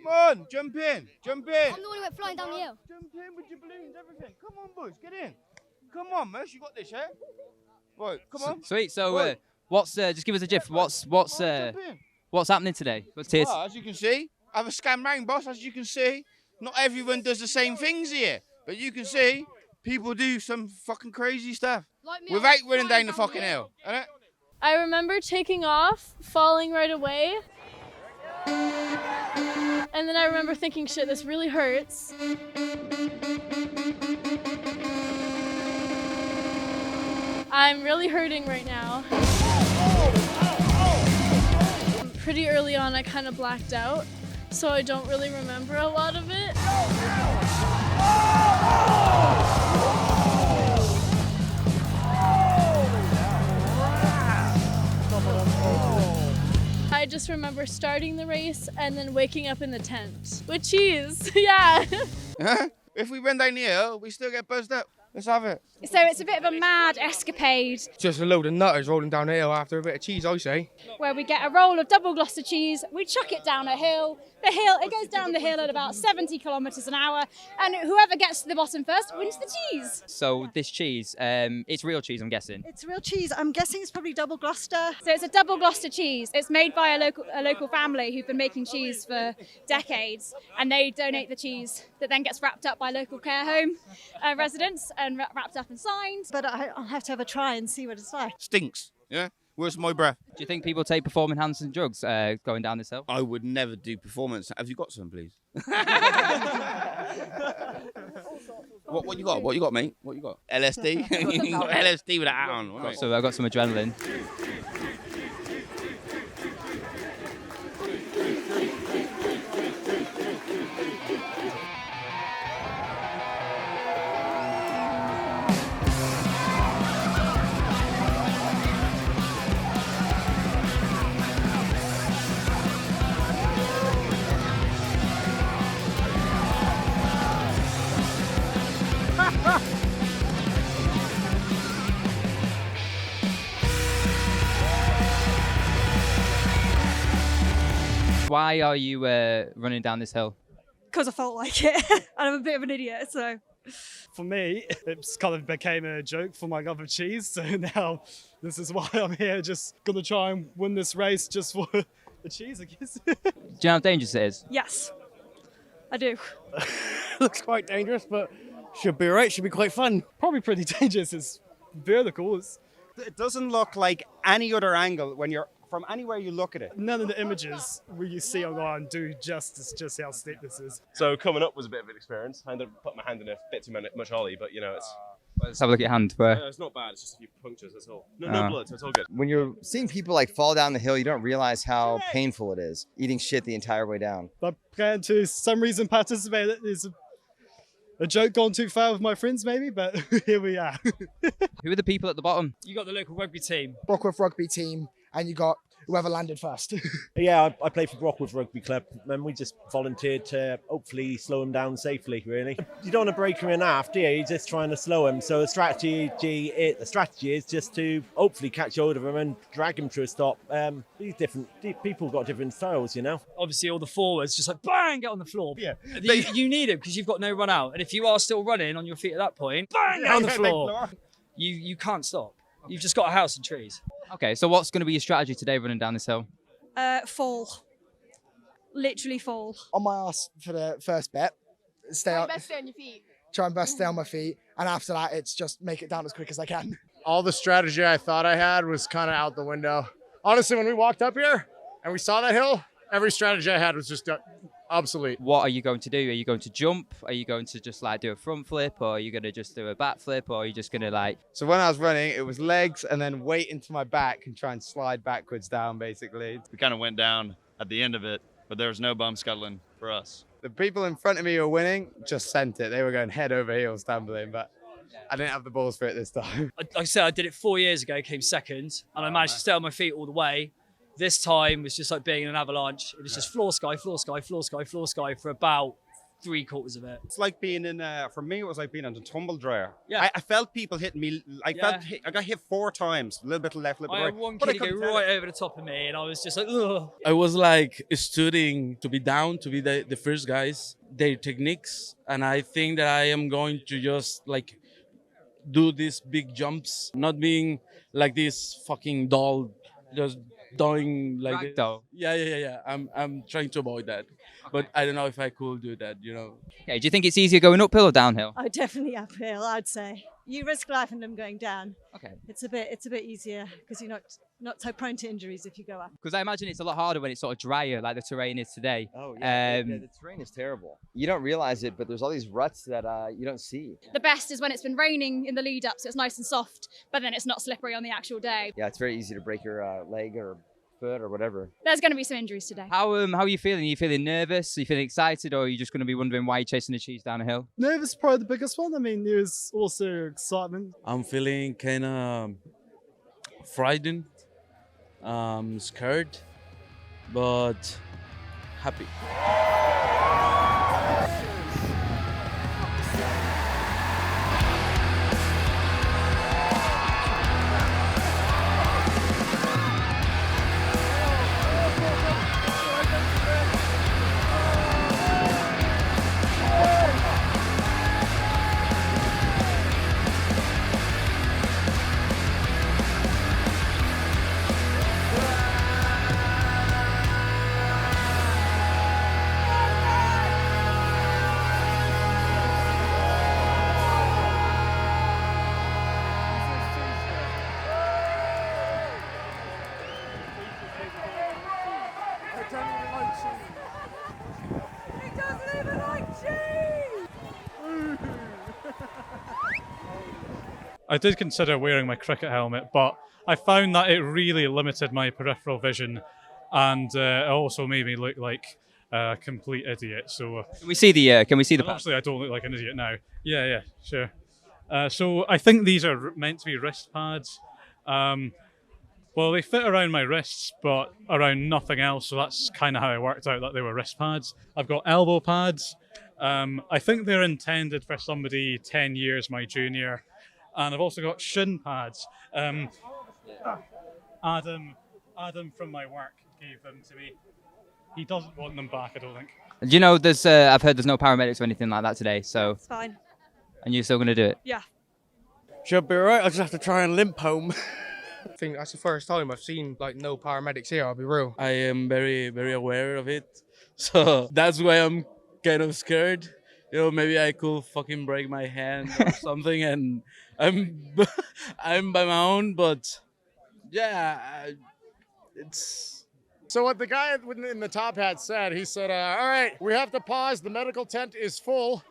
Come on, jump in, jump in. I'm the one who went flying down the hill. Jump in with your balloons, everything. Come on, boys, get in. Come on, Merce, you got this, yeah? Right, come on. Sweet. So, Right. what's just give us a gif. What's Jump in. what's happening today? What's this? Well, as you can see, I have a scam round, boss. As you can see, not everyone does the same things here, but you can see people do some fucking crazy stuff without running down the fucking hill. Innit? I remember taking off, falling right away. And then I remember thinking, shit, this really hurts. I'm really hurting right now. Pretty early on, I kind of blacked out, so I don't really remember a lot of it. I just remember starting the race and then waking up in the tent with cheese. Yeah. If we run down the hill, we still get buzzed up. Let's have it. So it's a bit of a mad escapade Just a load of nutters rolling down the hill after a bit of cheese, I say. where we get a roll of double Gloucester cheese, we chuck it down a hill. It goes down the hill at about 70 kilometres an hour, and whoever gets to the bottom first wins the cheese. So this cheese, it's real cheese, I'm guessing. It's real cheese. I'm guessing it's probably double Gloucester. So it's a double Gloucester cheese. It's made by a local family who've been making cheese for decades, and they donate the cheese that then gets wrapped up by local care home residents and wrapped up and signed. But I'll have to have a try and see what it's like. Stinks, yeah? Where's my breath? Do you think people take performing-enhancing drugs going down this hill? I would never do performance. Have you got some, please? What you got? What you got, mate? What you got? LSD? You got LSD with a hat on. Right. So I've got some adrenaline. Why are you running down this hill? Because I felt like it. And I'm a bit of an idiot, so. For me, it's kind of became a joke for my love of cheese. So now this is why I'm here, just going to try and win this race just for the cheese, I guess. Do you know how dangerous it is? Yes, I do. Looks quite dangerous, but should be alright, should be quite fun. Probably pretty dangerous. It's vertical. It doesn't look like any other angle when you're from anywhere you look at it. None of the images you see online do justice just how steep this is. So coming up was a bit of an experience. I ended up putting my hand in a bit too much ollie, but you know, it's Let's have a look at your hand. it's not bad. It's just a few punctures, that's all. No blood, so it's all good. When you're seeing people like fall down the hill, you don't realize how painful it is, eating shit the entire way down. I plan to, some reason, participate. It's a joke gone too far with my friends, maybe, but here we are. Who are the people at the bottom? You got the local rugby team. Brockworth rugby team, and you got whoever landed first. Yeah, I play for Brockworth Rugby Club, and we just volunteered to hopefully slow them down safely, really. You don't want to break them in half, do you? You're just trying to slow them. So the strategy is just to hopefully catch hold of them and drag them to a stop. These people got different styles, you know. Obviously, all the forwards just like bang, get on the floor. Yeah. You need it because you've got no run out, and if you are still running on your feet at that point, bang, get on the floor. You can't stop. You've just got a house and trees. Okay, so what's going to be your strategy today running down this hill? Fall. Literally fall. On my ass for the first bit. Stay on your feet. Try and best stay on my feet. And after that, it's just make it down as quick as I can. All the strategy I thought I had was kind of out the window. Honestly, when we walked up here and we saw that hill, every strategy I had was just obsolete. What are you going to do? Are you going to jump? Are you going to just like do a front flip, or are you going to just do a back flip, or are you just going to like... So when I was running, it was legs and then weight into my back and try and slide backwards down, basically. We kind of went down at the end of it, but there was no bum scuttling for us. The people in front of me who were winning just sent it. They were going head over heels tumbling, but I didn't have the balls for it this time. Like I said, I did it 4 years ago, came second, and I managed to stay on my feet all the way. This time was just like being in an avalanche. It was just floor sky, floor sky, floor sky, floor sky for about 3/4 of it. It's like being in, for me, it was like being on the tumble dryer. Yeah. I felt people hitting me. I got hit 4 times. A little bit left, a little bit I right. had one But I kid go couldn't tell right it. over the top of me, and I was just like, ugh. I was like studying to be down, to be the first guys, their techniques, and I think that I am going to just like do these big jumps, not being like this fucking doll, just doing like this. Ragdoll. Yeah. I'm trying to avoid that, but I don't know if I could do that. Okay, do you think it's easier going uphill or downhill? Oh, definitely uphill, I'd say. You risk life in them going down. Okay. It's a bit easier because you're not so prone to injuries if you go up. Because I imagine it's a lot harder when it's sort of drier, like the terrain is today. Oh yeah, the terrain is terrible. You don't realize it, but there's all these ruts that you don't see. The best is when it's been raining in the lead up, so it's nice and soft, but then it's not slippery on the actual day. Yeah, it's very easy to break your leg or foot or whatever. There's going to be some injuries today. How are you feeling? Are you feeling nervous? Are you feeling excited, or are you just going to be wondering why you're chasing the cheese down a hill? Nervous is probably the biggest one. I mean, there's also excitement. I'm feeling kind of frightened, scared, but happy. I did consider wearing my cricket helmet, but I found that it really limited my peripheral vision, and it also made me look like a complete idiot. So Can we see the? Obviously, I don't look like an idiot now. Yeah, sure. So I think these are meant to be wrist pads. Well, they fit around my wrists, but around nothing else. So that's kind of how I worked out that they were wrist pads. I've got elbow pads. I think they're intended for somebody 10 years my junior. And I've also got shin pads. Adam from my work gave them to me. He doesn't want them back, I don't think. Do you know there's? I've heard there's no paramedics or anything like that today. So. It's fine. And you're still going to do it? Yeah. Should be alright. I just have to try and limp home. I think that's the first time I've seen like no paramedics here. I'll be real. I am very, very aware of it, so that's why I'm kind of scared. Maybe I could fucking break my hand or something, and I'm by my own. But yeah, it's. So what the guy in the top hat said, he said, all right, we have to pause. The medical tent is full.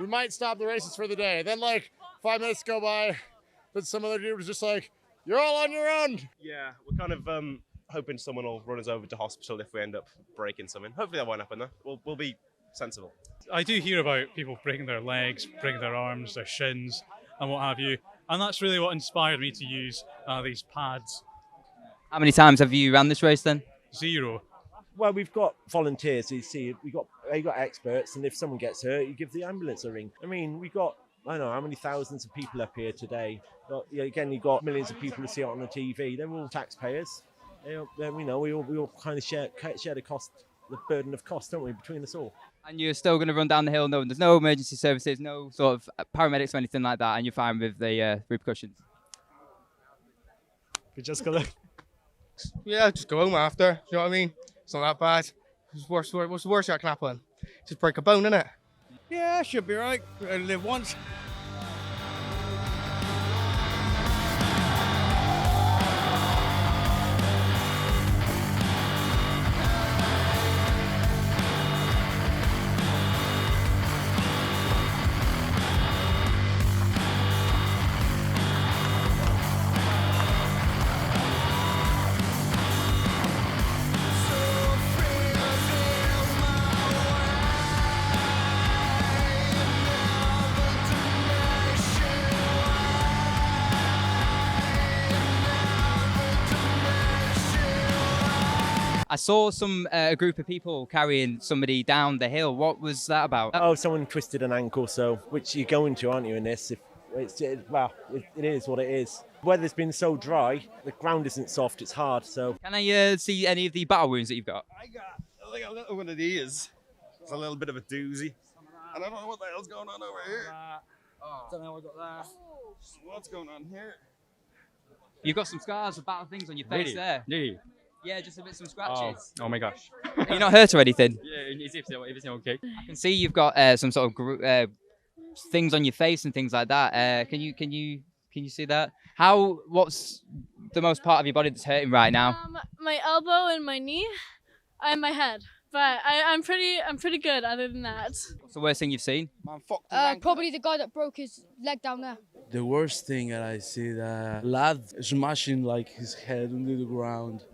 We might stop the races for the day. Then like 5 minutes go by, but some other dude was just like, you're all on your own. Yeah, we're kind of hoping someone will run us over to hospital if we end up breaking something. Hopefully that won't happen though. We'll be sensible. I do hear about people breaking their legs, breaking their arms, their shins, and what have you. And that's really what inspired me to use these pads. How many times have you ran this race then? 0. Well, we've got volunteers. You see, we got experts, and if someone gets hurt, you give the ambulance a ring. I mean, we got I don't know how many thousands of people up here today. But again, you've got millions of people who see it on the TV. They're all taxpayers. We all kind of share the cost, the burden of cost, don't we, between us all. And you're still going to run down the hill. No, there's no emergency services, no sort of paramedics or anything like that, and you're fine with the repercussions. We just gotta. Yeah, just go home after. You know what I mean? It's not that bad. What's the worst that can happen? Just break a bone, innit? Yeah, should be right. I live once. I saw a group of people carrying somebody down the hill. What was that about? Oh, someone twisted an ankle, so which you're going to, aren't you, in this? It is what it is. Weather's been so dry, the ground isn't soft, it's hard, so... Can I see any of the battle wounds that you've got? I think a little one of these. It's a little bit of a doozy. I don't know what the hell's going on over here. Don't know what I got there. What's going on here? You've got some scars of battle things on your face there. Really? Yeah, just some scratches. Oh my gosh. You're not hurt or anything? Yeah, is everything okay? I can see you've got some sort of things on your face and things like that. Can you see that? What's the most part of your body that's hurting right now? My elbow and my knee, and my head. But I'm pretty good other than that. What's the worst thing you've seen? Probably the guy that broke his leg down there. The worst thing that I see, the lad smashing like his head into the ground.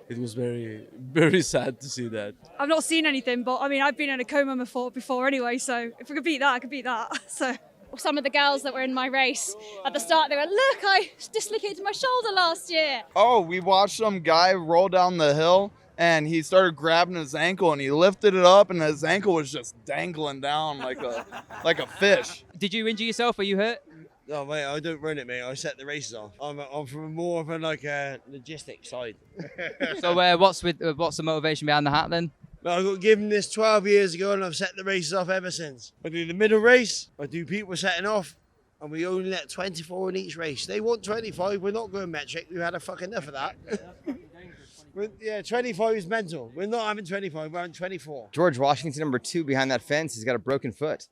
It was very, very sad to see that. I've not seen anything, but I mean, I've been in a coma before anyway, so if I could beat that, I could beat that. So. Some of the girls that were in my race, at the start they were, look, I dislocated my shoulder last year. Oh, we watched some guy roll down the hill and he started grabbing his ankle and he lifted it up and his ankle was just dangling down like a fish. Did you injure yourself? Are you hurt? No, mate, I don't run it, mate. I set the races off. I'm from more of a logistics side. So what's the motivation behind the hat then? Well, I got given this 12 years ago and I've set the races off ever since. I do the middle race, I do people setting off, and we only let 24 in each race. They want 25, we're not going metric, we've had a fucking enough of that. Yeah, 25 is mental. We're not having 25, we're having 24. George Washington, #2 behind that fence, he's got a broken foot.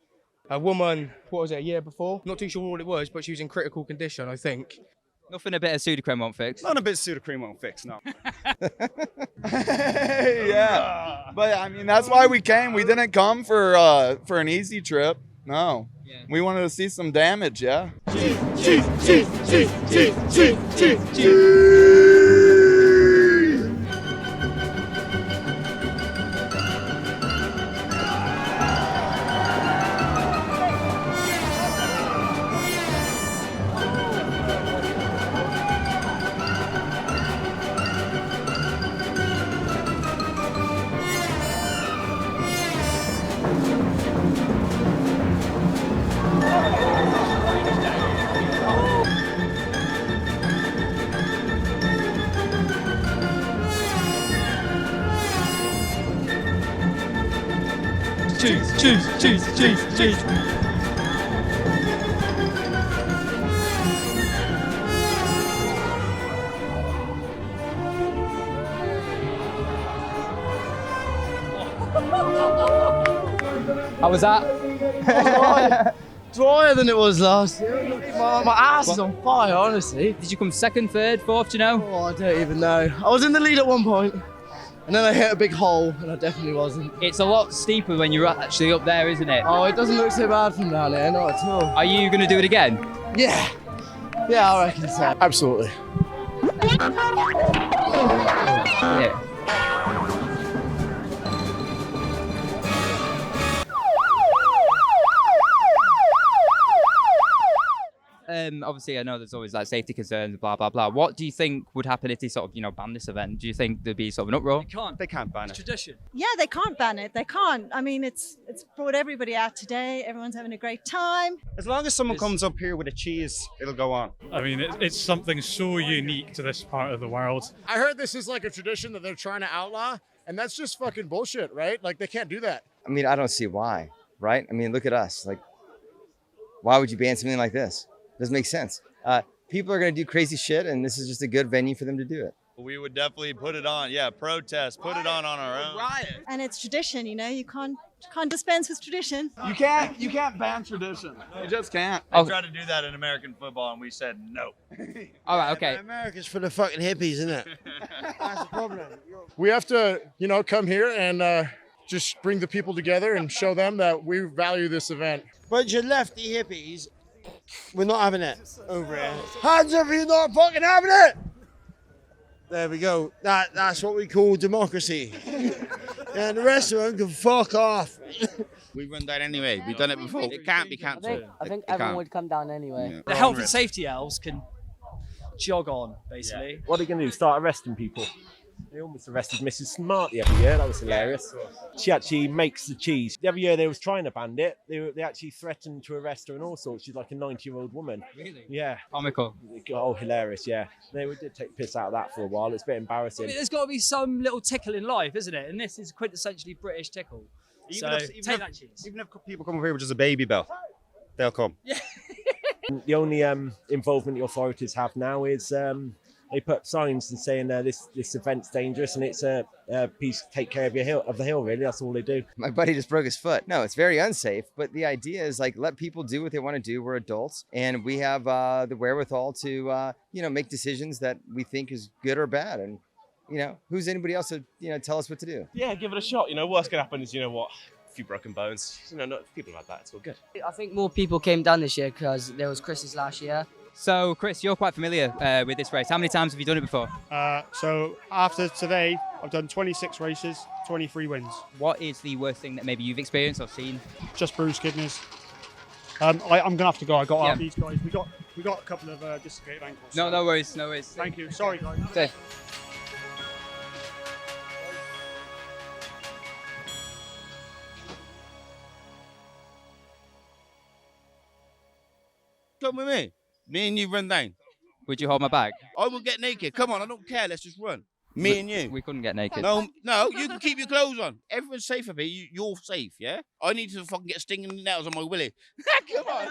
A woman, what was it, a year before? Not too sure what it was, but she was in critical condition, I think. Nothing a bit of Sudocrem won't fix. Not a bit of Sudocrem won't fix, no. Yeah, but I mean that's why we came. We didn't come for an easy trip. No, we wanted to see some damage. Yeah. Cheese. How was that? Drier than it was last year. My ass is on fire, honestly. Did you come second, third, fourth, do you know? Oh, I don't even know. I was in the lead at one point, and then I hit a big hole, and I definitely wasn't. It's a lot steeper when you're actually up there, isn't it? Oh, it doesn't look so bad from down there, not at all. Are you going to do it again? Yeah. Yeah, I reckon so. Absolutely. Yeah. Obviously, I know there's always like safety concerns, blah blah blah. What do you think would happen if they sort of, ban this event? Do you think there'd be sort of an uproar? They can't ban it. Tradition. Yeah, they can't ban it. They can't. I mean, it's brought everybody out today. Everyone's having a great time. As long as someone comes up here with a cheese, it'll go on. I mean, it's something so unique to this part of the world. I heard this is like a tradition that they're trying to outlaw, and that's just fucking bullshit, right? Like, they can't do that. I mean, I don't see why, right? I mean, look at us. Like, why would you ban something like this? Doesn't make sense. People are going to do crazy shit, and this is just a good venue for them to do it. We would definitely put it on. Yeah, protest. Put it on our own. Riot. And it's tradition, you can't dispense with tradition. You can't ban tradition. You just can't. They tried to do that in American football, and we said no. All right, okay. America's for the fucking hippies, isn't it? That's the problem. We have to, come here and just bring the people together and show them that we value this event. Bunch of lefty hippies. We're not having it over here. Hands up if you're not fucking having it! There we go. That's what we call democracy. And the rest of them can fuck off. We run that anyway. We've done it before. It can't be cancelled. I think everyone would come down anyway. Yeah. The health and safety elves can jog on, basically. What are they going to do? Start arresting people? They almost arrested Mrs. Smart the other year. That was hilarious. She actually makes the cheese. The other year they was trying to ban it. They actually threatened to arrest her and all sorts. She's like a 90-year-old woman. Really? Yeah. Comical. Oh, hilarious, yeah. They did take piss out of that for a while. It's a bit I embarrassing. mean, there's got to be some little tickle in life, isn't it? And this is quintessentially British tickle. So take that cheese. Even if people come over here with just a baby bell, they'll come. The only involvement the authorities have now is they put signs and saying this event's dangerous and it's please take care of the hill. Really, that's all they do. My buddy just broke his foot. No, it's very unsafe. But the idea is like let people do what they want to do. We're adults, and we have the wherewithal to make decisions that we think is good or bad. And who's anybody else to tell us what to do? Yeah, give it a shot. Worst can happen is a few broken bones. People like that. It's all good. I think more people came down this year because there was Chris's last year. So, Chris, you're quite familiar with this race. How many times have you done it before? So after today, I've done 26 races, 23 wins. What is the worst thing that maybe you've experienced or seen? Just bruised kidneys. I'm gonna have to go. I got out Yeah. these guys. We got a couple of dislocated ankles. No worries. Thank you. Sorry, guys. Okay. Come with me. Me and you run down. Would you hold my bag? I will get naked. Come on, I don't care. Let's just run. Me and you. We couldn't get naked. No, you can keep your clothes on. Everyone's safe up here. You're safe, yeah? I need to fucking get stinging nails on my willy. Come on.